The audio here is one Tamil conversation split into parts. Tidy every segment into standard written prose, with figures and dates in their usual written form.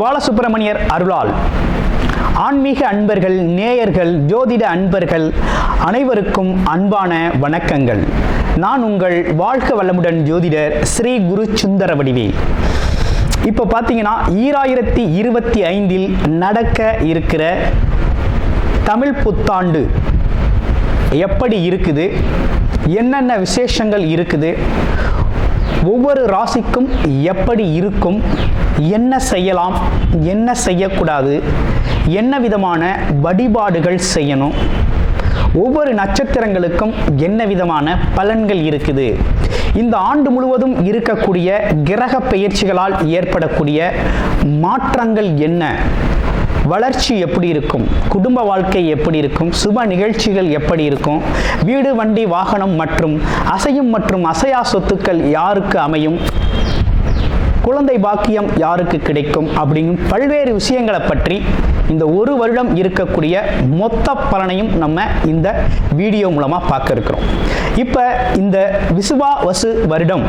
பாலசுப்பிரமணியர் அருளால் ஆன்மீக அன்பர்கள், நேயர்கள், ஜோதிட அன்பர்கள் அனைவருக்கும் அன்பான வணக்கங்கள். நான் உங்கள் வாழ்க வளமுடன் ஜோதிடர் ஸ்ரீ குரு சுந்தர வடிவேல். இப்போ பார்த்தீங்கன்னா 2025 நடக்க இருக்கிற தமிழ் புத்தாண்டு எப்படி இருக்குது, என்னென்ன விசேஷங்கள் இருக்குது, ஒவ்வொரு ராசிக்கும் எப்படி இருக்கும், என்ன செய்யலாம், என்ன செய்யக்கூடாது, என்ன விதமான வழிபாடுகள் செய்யணும், ஒவ்வொரு நட்சத்திரங்களுக்கும் என்ன விதமான பலன்கள் இருக்குது, இந்த ஆண்டு முழுவதும் இருக்கக்கூடிய கிரக பெயர்ச்சிகளால் ஏற்படக்கூடிய மாற்றங்கள் என்ன, வளர்ச்சி எப்படி இருக்கும், குடும்ப வாழ்க்கை எப்படி இருக்கும், சுப நிகழ்ச்சிகள் எப்படி இருக்கும், வீடு, வண்டி, வாகனம் மற்றும் அசையும் மற்றும் அசையா சொத்துக்கள் யாருக்கு அமையும், குழந்தை பாக்கியம் யாருக்கு கிடைக்கும் அப்படிங்கும் பல்வேறு விஷயங்களை பற்றி இந்த ஒரு வருடம் இருக்கக்கூடிய மொத்த பலனையும் நம்ம இந்த வீடியோ மூலமாக பார்க்க இருக்கிறோம். இப்போ இந்த விசுவாவசு வருடம்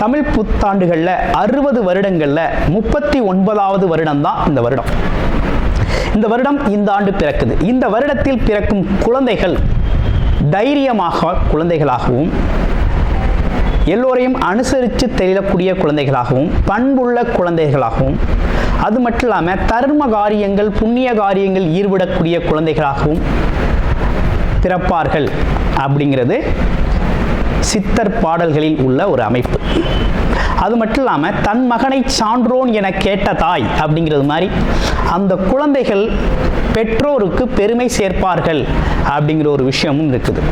தமிழ் புத்தாண்டுகளில் 60 வருடங்களில் 39வது வருடம் தான் இந்த வருடம். இந்த வருடம் இந்த ஆண்டு பிறக்குது. இந்த வருடத்தில் பிறக்கும் குழந்தைகள் தைரியமாக குழந்தைகளாகவும், எல்லோரையும் அனுசரித்து தெரியக்கூடிய குழந்தைகளாகவும், பண்புள்ள குழந்தைகளாகவும், அது மட்டும் இல்லாமல் தர்ம காரியங்கள், புண்ணிய காரியங்கள் ஈடுபடக்கூடிய குழந்தைகளாகவும் பிறப்பார்கள் அப்படிங்கிறது சித்தர் பாடல்களில் உள்ள ஒரு அமைப்பு. அது மட்டும் இல்லாமல் தன் மகனை சான்றோன் என கேட்ட தாய் அப்படிங்கிறது மாதிரி அந்த குழந்தைகள் பெற்றோருக்கு பெருமை சேர்ப்பார்கள் அப்படிங்கிற ஒரு விஷயமும் இருக்குது.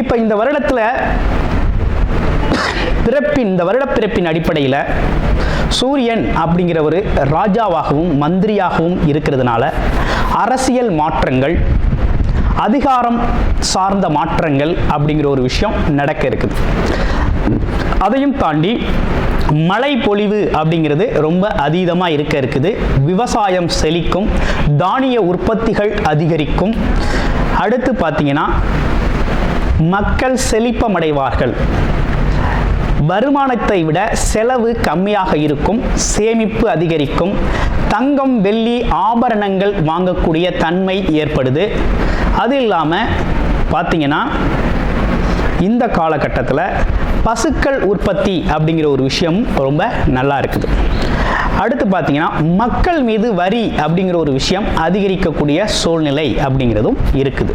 இப்போ இந்த வருடத்தில் இந்த வருட பிறப்பின் அடிப்படையில் சூரியன் அப்படிங்கிற ஒரு ராஜாவாகவும் மந்திரியாகவும் இருக்கிறதுனால அரசியல் மாற்றங்கள், அதிகாரம் சார்ந்த மாற்றங்கள் அப்படிங்கிற ஒரு விஷயம் நடக்க இருக்குது. அதையும் தாண்டி மழை பொழிவு அப்படிங்கிறது ரொம்ப அதீதமாக இருக்க இருக்குது. விவசாயம் செழிக்கும், தானிய உற்பத்திகள் அதிகரிக்கும். அடுத்து பார்த்தீங்கன்னா மக்கள் செழிப்பமடைவார்கள். வருமானத்தை விட செலவு கம்மியாக இருக்கும், சேமிப்பு அதிகரிக்கும், தங்கம், வெள்ளி, ஆபரணங்கள் வாங்கக்கூடிய தன்மை ஏற்படுது. அது இல்லாமல் பார்த்தீங்கன்னா இந்த காலகட்டத்தில் பசுக்கள் உற்பத்தி அப்படிங்கிற ஒரு விஷயம் ரொம்ப நல்லா இருக்குது. அடுத்து பார்த்தீங்கன்னா மக்கள் மீது வரி அப்படிங்கிற ஒரு விஷயம் அதிகரிக்கக்கூடிய சூழ்நிலை அப்படிங்கிறதும் இருக்குது.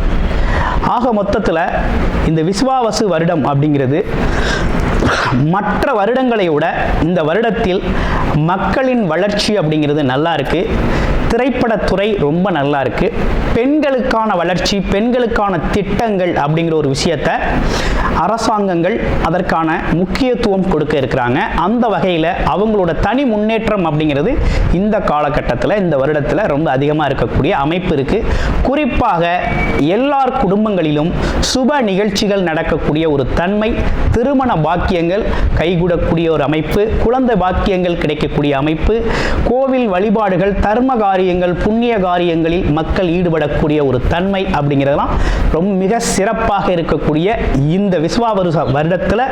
ஆக மொத்தத்தில் இந்த விசுவாவசு வருடம் அப்படிங்கிறது மற்ற வருடங்களை விட இந்த வருடத்தில் மக்களின் வளர்ச்சி அப்படிங்கிறது நல்லா இருக்கு. திரைப்படத்துறை ரொம்ப நல்லா இருக்கு. பெண்களுக்கான வளர்ச்சி, பெண்களுக்கான திட்டங்கள் அப்படிங்கிற ஒரு விஷயத்தை அரசாங்கங்கள் அதற்கான முக்கியத்துவம் கொடுக்க இருக்கிறாங்க. அந்த வகையில் அவங்களோட தனி முன்னேற்றம் அப்படிங்கிறது இந்த காலகட்டத்தில், இந்த வருடத்தில் ரொம்ப அதிகமாக இருக்கக்கூடிய அமைப்பு இருக்கு. குறிப்பாக எல்லார் குடும்பங்களிலும் சுப நிகழ்ச்சிகள் நடக்கக்கூடிய ஒரு தன்மை, திருமண பாக்கியங்கள் கைகூடக்கூடிய ஒரு அமைப்பு, குழந்தை பாக்கியங்கள் கிடைக்கக்கூடிய அமைப்பு, கோவில் வழிபாடுகள், தர்ம காரியங்கள், புண்ணிய காரியங்களில் மக்கள் ஈடுபடக்கூடிய ஒரு தன்மை அப்படிங்கிறதெல்லாம் ரொம்ப மிக சிறப்பாக இருக்கக்கூடிய இந்த விசுவாவசு வருடத்தில்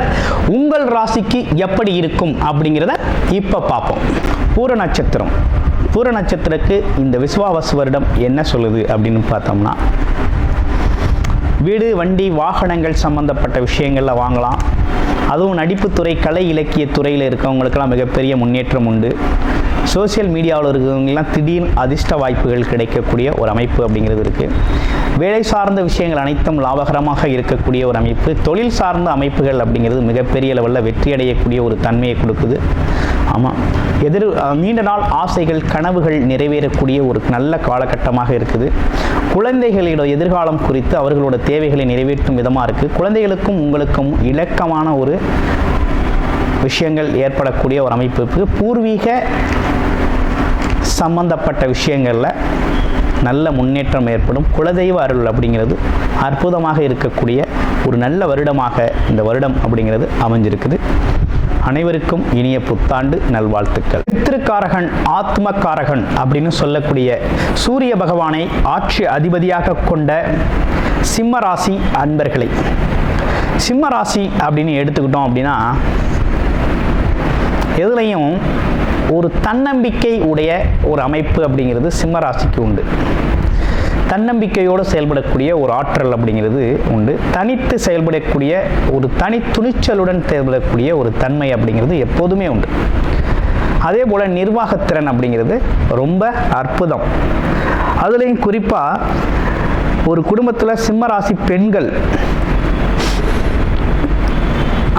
உங்கள் ராசிக்கு எப்படி இருக்கும் அப்படிங்கிறத இப்போ பார்ப்போம். பூர நட்சத்திரம். பூர நட்சத்திரக்கு இந்த விசுவாவசு வருடம் என்ன சொல்லுது அப்படின்னு பார்த்தோம்னா, வீடு, வண்டி, வாகனங்கள் சம்பந்தப்பட்ட விஷயங்களில் வாங்கலாம். அதுவும் நடிப்புத்துறை, கலை இலக்கிய துறையில் இருக்கவங்களுக்கெல்லாம் மிகப்பெரிய முன்னேற்றம் உண்டு. சோசியல் மீடியாவில் இருக்கிறவங்கெல்லாம் திடீர் அதிர்ஷ்ட வாய்ப்புகள் கிடைக்கக்கூடிய ஒரு அமைப்பு அப்படிங்கிறது இருக்குது. வேலை சார்ந்த விஷயங்கள் அனைத்தும் லாபகரமாக இருக்கக்கூடிய ஒரு அமைப்பு. தொழில் சார்ந்த அமைப்புகள் அப்படிங்கிறது மிகப்பெரிய லெவலில் வெற்றி அடையக்கூடிய ஒரு தன்மையை கொடுக்குது. ஆமாம், நீண்ட நாள் ஆசைகள், கனவுகள் நிறைவேறக்கூடிய ஒரு நல்ல காலகட்டமாக இருக்குது. குழந்தைகளோட எதிர்காலம் குறித்து அவர்களோட தேவைகளை நிறைவேற்றும் விதமாக இருக்குது. குழந்தைகளுக்கும் உங்களுக்கும் இலக்கமான ஒரு விஷயங்கள் ஏற்படக்கூடிய ஒரு அமைப்பு. பூர்வீக சம்பந்தப்பட்ட விஷயங்களில் நல்ல முன்னேற்றம் ஏற்படும். குலதெய்வ அருள் அப்படிங்கிறது அற்புதமாக இருக்கக்கூடிய ஒரு நல்ல வருடமாக இந்த வருடம் அப்படிங்கிறது அமைஞ்சிருக்குது. அனைவருக்கும் இனிய புத்தாண்டு நல்வாழ்த்துக்கள். பித்ருக்காரகன், ஆத்மக்காரகன் அப்படின்னு சொல்லக்கூடிய சூரிய பகவானை ஆட்சி அதிபதியாக கொண்ட சிம்மராசி அன்பர்களை, சிம்மராசி அப்படின்னு எடுத்துக்கிட்டோம் அப்படின்னா எதுலையும் ஒரு தன்னம்பிக்கை உடைய ஒரு அமைப்பு அப்படிங்கிறது சிம்ம ராசிக்கு உண்டு. தன்னம்பிக்கையோடு செயல்படக்கூடிய ஒரு ஆற்றல் அப்படிங்கிறது உண்டு. தனித்து செயல்படக்கூடிய ஒரு துணிச்சலுடன் செயல்படக்கூடிய ஒரு தன்மை அப்படிங்கிறது எப்போதுமே உண்டு. அதே போல் நிர்வாகத்திறன் அப்படிங்கிறது ரொம்ப அற்புதம். அதுலேயும் குறிப்பாக ஒரு குடும்பத்தில் சிம்மராசி பெண்கள்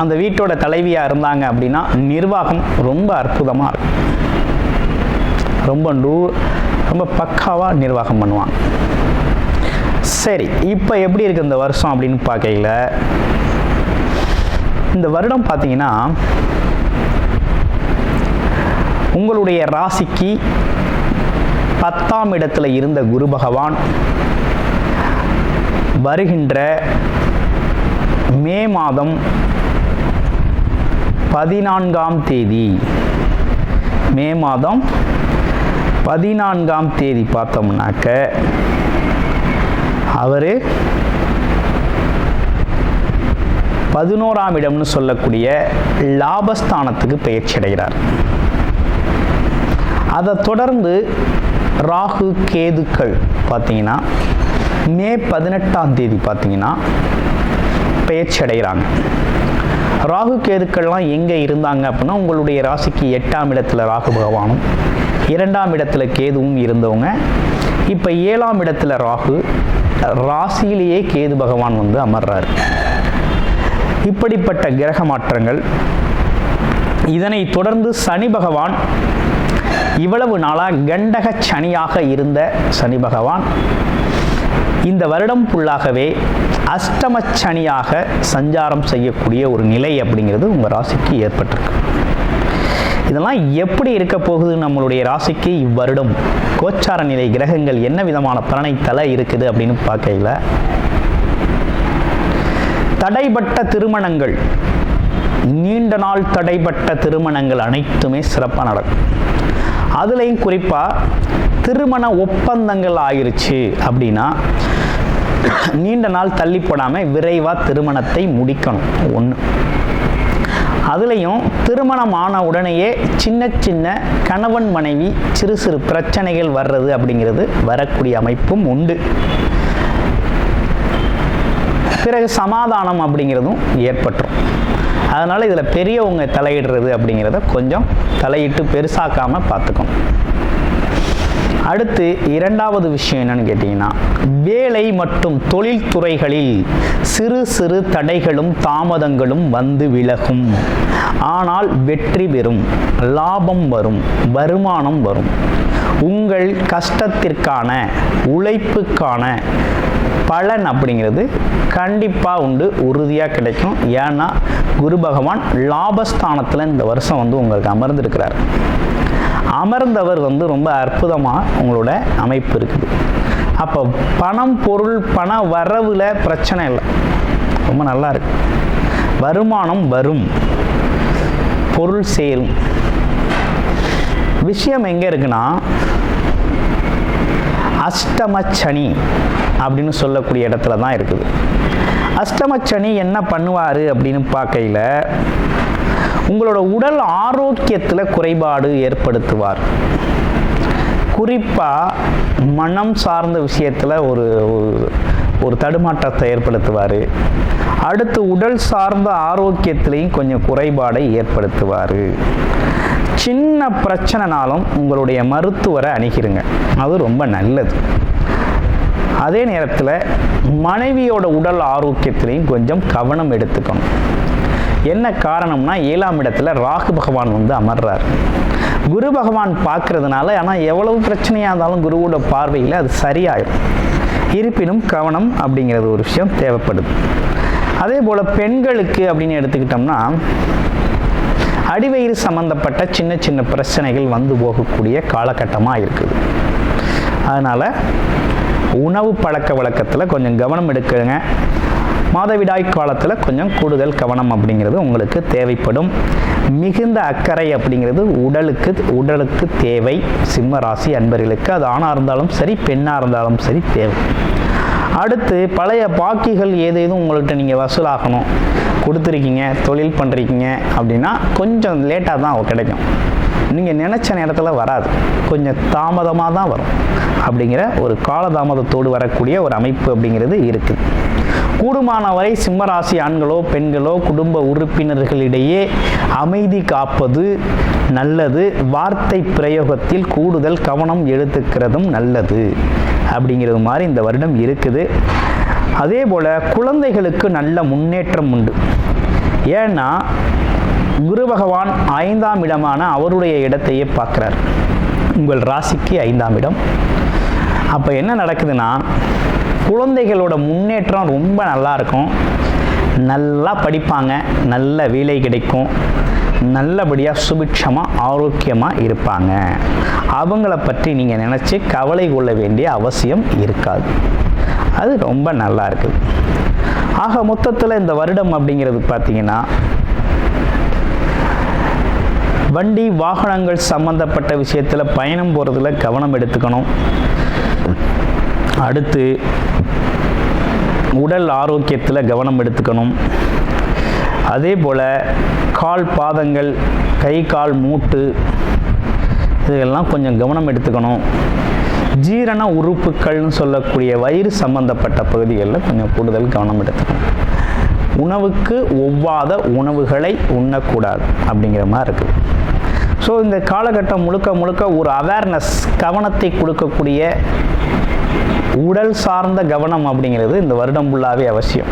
அந்த வீட்டோட தலைவியாக இருந்தாங்க அப்படின்னா நிர்வாகம் ரொம்ப அற்புதமாக இருக்கும். ரொம்ப பக்காவாக நிர்வாகம் பண்ணுவாங்க. சரி, இப்போ எப்படி இருக்குது இந்த வருஷம் அப்படின்னு பார்க்கையில், இந்த வருடம் பார்த்தீங்கன்னா உங்களுடைய ராசிக்கு 10ஆம் இடத்துல இருந்த குரு பகவான் வருகின்ற மே மாதம் 14ஆம் தேதி, மே மாதம் 14ஆம் தேதி பார்த்தோம்னாக்க அவர் 11ஆம் இடம்னு சொல்லக்கூடிய லாபஸ்தானத்துக்கு பயிற்சி அடைகிறார். அதை தொடர்ந்து ராகு கேதுக்கள் பார்த்தீங்கன்னா மே 18ஆம் தேதி பார்த்தீங்கன்னா பயிற்சி அடைகிறாங்க. ராகு கேதுக்கள்லாம் எங்கே இருந்தாங்க அப்படின்னா உங்களுடைய ராசிக்கு 8ஆம் இடத்துல ராகு பகவானும் 2ஆம் இடத்துல கேதுவும் இருந்தவங்க இப்போ 7ஆம் இடத்துல ராகு, ராசியிலேயே கேது பகவான் வந்து அமர்றார். இப்படிப்பட்ட கிரக மாற்றங்கள். இதனை தொடர்ந்து சனி பகவான், இவ்வளவு நாளாக கண்டக சனியாக இருந்த சனி பகவான் இந்த வருடம் ஃபுல்லாகவே அஷ்டம சனியாக சஞ்சாரம் செய்யக்கூடிய ஒரு நிலை அப்படிங்கிறது உங்கள் ராசிக்கு ஏற்பட்டிருக்கு. இதெல்லாம் எப்படி இருக்க போகுது நம்மளுடைய ராசிக்கு இவ்வருடம் கோச்சார நிலை கிரகங்கள் என்ன விதமான பலனை தலை இருக்குது அப்படின்னு பார்க்கையில், தடைப்பட்ட திருமணங்கள், நீண்ட நாள் தடைப்பட்ட திருமணங்கள் அனைத்துமே சிறப்பாக நடக்கும். அதுலேயும் குறிப்பாக திருமண ஒப்பந்தங்கள் ஆயிருச்சு அப்படின்னா நீண்ட நாள் தள்ளி போடாமல் விரைவாக திருமணத்தை முடிக்கணும். ஒன்று. அதுலேயும் திருமணமான உடனேயே சின்ன சின்ன கணவன் மனைவி சிறு சிறு பிரச்சனைகள் வர்றது அப்படிங்கிறது வரக்கூடிய அமைப்பும் உண்டு. பிறகு சமாதானம் அப்படிங்கிறதும் ஏற்பட்டுரும். அதனால் இதில் பெரியவங்க தலையிடுறது அப்படிங்கிறத கொஞ்சம் தலையிட்டு பெருசாக்காமல் பார்த்துக்கணும். அடுத்து 2வது விஷயம் என்னன்னு கேட்டிங்கன்னா, வேலை மற்றும் தொழில் துறைகளில் சிறு சிறு தடைகளும் தாமதங்களும் வந்து விலகும். ஆனால் வெற்றி பெறும், லாபம் வரும், வருமானம் வரும். உங்கள் கஷ்டத்திற்கான உழைப்புக்கான பலன் அப்படிங்கிறது கண்டிப்பாக உண்டு, உறுதியாக கிடைக்கும். ஏன்னா குரு பகவான் லாபஸ்தானத்தில் இந்த வருஷம் வந்து உங்களுக்கு அமர்ந்திருக்கிறார். அமர்ந்தவர் வந்து ரொம்ப அற்புதமாக உங்களோட அமைப்பு இருக்குது. அப்போ பணம் பொருள் பண வரவில் பிரச்சனை இல்லை, ரொம்ப நல்லா இருக்கு. வருமானம் வரும், பொருள் சேரும். விஷயம் எங்கே இருக்குன்னா, அஷ்டமச்சனி அப்படின்னு சொல்லக்கூடிய இடத்துல தான் இருக்குது. அஷ்டமச்சனி என்ன பண்ணுவார் அப்படின்னு பார்க்கையில், உங்களோட உடல் ஆரோக்கியத்தில் குறைபாடு ஏற்படுத்துவார். குறிப்பாக மனம் சார்ந்த விஷயத்தில் ஒரு தடுமாற்றத்தை ஏற்படுத்துவார். அடுத்து உடல் சார்ந்த ஆரோக்கியத்திலையும் கொஞ்சம் குறைபாடை ஏற்படுத்துவார். சின்ன பிரச்சனைனாலும் உங்களுடைய மருத்துவரை அணுகிருங்க, அது ரொம்ப நல்லது. அதே நேரத்தில் மனைவியோட உடல் ஆரோக்கியத்திலையும் கொஞ்சம் கவனம் எடுத்துக்கணும். என்ன காரணம்னா, 7ஆம் இடத்துல ராகு பகவான் வந்து அமர்றார். குரு பகவான் பார்க்கறதுனால, ஆனால் எவ்வளவு பிரச்சனையாக இருந்தாலும் குருவோட பார்வையில் அது சரியாயிடும். இருப்பினும் கவனம் அப்படிங்கிறது ஒரு விஷயம் தேவைப்படுது. அதே போல் பெண்களுக்கு அப்படின்னு எடுத்துக்கிட்டோம்னா, அடிவயிறு சம்பந்தப்பட்ட சின்ன சின்ன பிரச்சனைகள் வந்து போகக்கூடிய காலகட்டமாக இருக்குது. அதனால் உணவு பழக்க வழக்கத்தில் கொஞ்சம் கவனம் எடுக்குங்க. மாதவிடாய் காலத்தில் கொஞ்சம் கூடுதல் கவனம் அப்படிங்கிறது உங்களுக்கு தேவைப்படும். மிகுந்த அக்கறை அப்படிங்கிறது உடலுக்கு தேவை. சிம்ம ராசி அன்பர்களுக்கு அது ஆணாக இருந்தாலும் சரி பெண்ணாக இருந்தாலும் சரி தேவை. அடுத்து பழைய பாக்கிகள் ஏதேதும் உங்கள்கிட்ட நீங்கள் வசூலாகணும், கொடுத்துருக்கீங்க, தொழில் பண்ணுறீங்க அப்படின்னா கொஞ்சம் லேட்டாக தான் கிடைக்கும். நீங்கள் நினச்ச நேரத்தில் வராது, கொஞ்சம் தாமதமாக தான் வரும். அப்படிங்கிற ஒரு காலதாமதத்தோடு வரக்கூடிய ஒரு அமைப்பு அப்படிங்கிறது இருக்குது. கூடுமானவரை சிம்மராசி ஆண்களோ பெண்களோ குடும்ப உறுப்பினர்களிடையே அமைதி காப்பது நல்லது. வார்த்தை பிரயோகத்தில் கூடுதல் கவனம் எடுத்துக்கிறதும் நல்லது அப்படிங்கிறது மாதிரி இந்த வருடம் இருக்குது. அதே போல் குழந்தைகளுக்கு நல்ல முன்னேற்றம் உண்டு. ஏன்னா குரு பகவான் 5ஆம் இடமான அவருடைய இடத்தையே பார்க்குறார், உங்கள் ராசிக்கு 5ஆம் இடம். அப்போ என்ன நடக்குதுன்னா குழந்தைகளோட முன்னேற்றம் ரொம்ப நல்லா இருக்கும், நல்லா படிப்பாங்க, நல்ல வேலை கிடைக்கும், நல்லபடியாக சுபிட்சமாக ஆரோக்கியமாக இருப்பாங்க. அவங்கள பற்றி நீங்கள் நினச்சி கவலை கொள்ள வேண்டிய அவசியம் இருக்காது. அது ரொம்ப நல்லா இருக்குது. ஆக மொத்தத்தில் இந்த வருடம் அப்படிங்கிறது பார்த்தீங்கன்னா வண்டி வாகனங்கள் சம்பந்தப்பட்ட விஷயத்தில் பயணம் போகிறதுல கவனம் எடுத்துக்கணும். அடுத்து உடல் ஆரோக்கியத்தில் கவனம் எடுத்துக்கணும். அதே போல் கால் பாதங்கள், கை கால் மூட்டு இதெல்லாம் கொஞ்சம் கவனம் எடுத்துக்கணும். ஜீரண உறுப்புகள்னு சொல்லக்கூடிய வயிறு சம்பந்தப்பட்ட பகுதிகளில் கொஞ்சம் கூடுதல் கவனம் எடுத்துக்கணும். உணவுக்கு ஒவ்வாத உணவுகளை உண்ணக்கூடாது அப்படிங்கிற மாதிரி இருக்குது. ஸோ இந்த காலகட்டம் முழுக்க ஒரு அவேர்னஸ், கவனத்தை கொடுக்கக்கூடிய உடல் சார்ந்த கவனம் அப்படிங்கிறது இந்த வருடம் ஃபுல்லாகவே அவசியம்.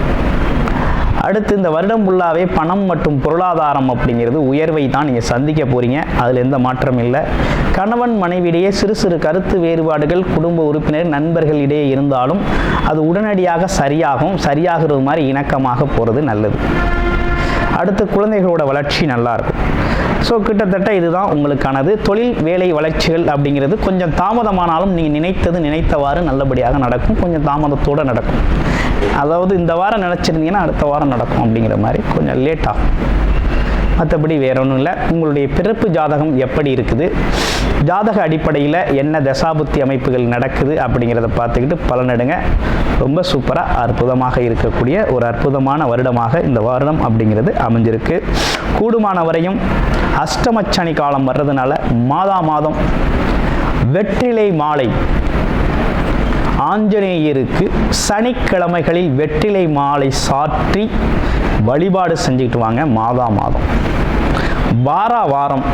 அடுத்து இந்த வருடம் ஃபுல்லாகவே பணம் மற்றும் பொருளாதாரம் அப்படிங்கிறது உயர்வை தான் நீங்கள் சந்திக்க போகிறீங்க, அதில் எந்த மாற்றம் இல்லை. கணவன் மனைவியிடையே சிறு சிறு கருத்து வேறுபாடுகள் குடும்ப உறுப்பினர் நண்பர்களிடையே இருந்தாலும் அது உடனடியாக சரியாகிறது மாதிரி இணக்கமாக போகிறது நல்லது. அடுத்து குழந்தைகளோட வளர்ச்சி நல்லா இருக்கும். ஸோ கிட்டத்தட்ட இதுதான் உங்களுக்கானது. தொழில் வேலை வளர்ச்சிகள் அப்படிங்கிறது கொஞ்சம் தாமதமானாலும் நீங்கள் நினைத்தவாறு நல்லபடியாக நடக்கும், கொஞ்சம் தாமதத்தோடு நடக்கும். அதாவது இந்த வாரம் நினச்சிருந்தீங்கன்னா அடுத்த வாரம் நடக்கும் அப்படிங்கிற மாதிரி கொஞ்சம் லேட் ஆகும். மற்றபடி வேற ஒன்றும் இல்லை. உங்களுடைய பிறப்பு ஜாதகம் எப்படி இருக்குது, ஜாதக அடிப்படையில் என்ன தசாபுத்தி அமைப்புகள் நடக்குது அப்படிங்கிறத பார்த்துக்கிட்டு பலனெடுங்க. ரொம்ப சூப்பராக அற்புதமாக இருக்கக்கூடிய ஒரு அற்புதமான வருடமாக இந்த வருடம் அப்படிங்கிறது அமைஞ்சிருக்கு. கூடுமான வரையும் அஷ்டமச்சனி காலம் வர்றதுனால மாதம் வெற்றிலை மாலை ஆஞ்சநேயருக்கு சனிக்கிழமைகளில் வெற்றிலை மாலை சாற்றி வழிபாடு செஞ்சுக்கிட்டு வாங்க. மாதம் வாரம்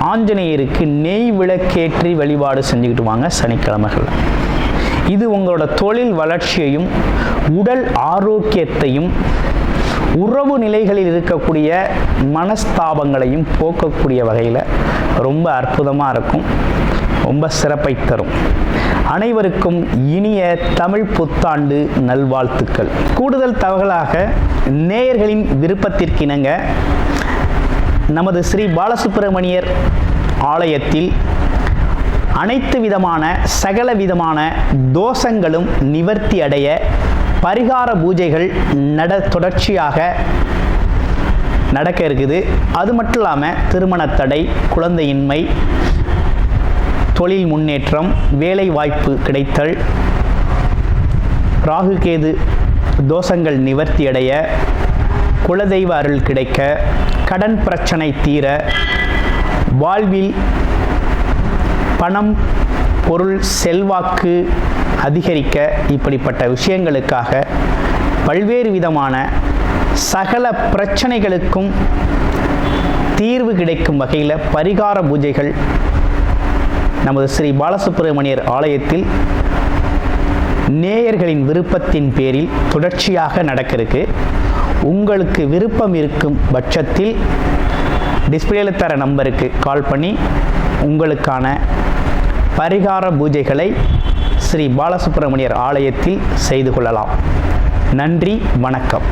ஆஞ்சநேயருக்கு நெய் விளக்கேற்றி வழிபாடு செஞ்சுக்கிட்டு வாங்க சனிக்கிழமைகள். இது உங்களோட தொழில் வளர்ச்சியையும் உடல் ஆரோக்கியத்தையும் உறவு நிலைகளில் இருக்கக்கூடிய மனஸ்தாபங்களையும் போக்கக்கூடிய வகையில் ரொம்ப அற்புதமாக இருக்கும், ரொம்ப சிறப்பை தரும். அனைவருக்கும் இனிய தமிழ் புத்தாண்டு நல்வாழ்த்துக்கள். கூடுதல் தகவலாக நேயர்களின் விருப்பத்திற்கிணங்க நமது ஸ்ரீ பாலசுப்பிரமணியர் ஆலயத்தில் அனைத்து விதமான சகல விதமான தோஷங்களும் நிவர்த்தி அடைய பரிகார பூஜைகள் தொடர்ச்சியாக நடக்க இருக்குது. அது மட்டும் இல்லாமல் திருமண தடை, குழந்தையின்மை, தொழில் முன்னேற்றம், வேலை வாய்ப்பு கிடைத்தல், ராகுகேது தோஷங்கள் நிவர்த்தி அடைய, குலதெய்வ அருள் கிடைக்க, கடன் பிரச்சனை தீர, வாழ்வில் பணம் பொருள் செல்வாக்கு அதிகரிக்க, இப்படிப்பட்ட விஷயங்களுக்காக பல்வேறு விதமான சகல பிரச்சனைகளுக்கும் தீர்வு கிடைக்கும் வகையில் பரிகார பூஜைகள் நமது ஸ்ரீ பாலசுப்பிரமணியர் ஆலயத்தில் நேயர்களின் விருப்பத்தின் பேரில் தொடர்ச்சியாக நடக்கிறதுக்கு உங்களுக்கு விருப்பம் இருக்கும் பட்சத்தில் டிஸ்பிளேல தர நம்பருக்கு கால் பண்ணி உங்களுக்கான பரிகார பூஜைகளை ஸ்ரீ பாலசுப்பிரமணியர் ஆலயத்தில் செய்து கொள்ளலாம். நன்றி, வணக்கம்.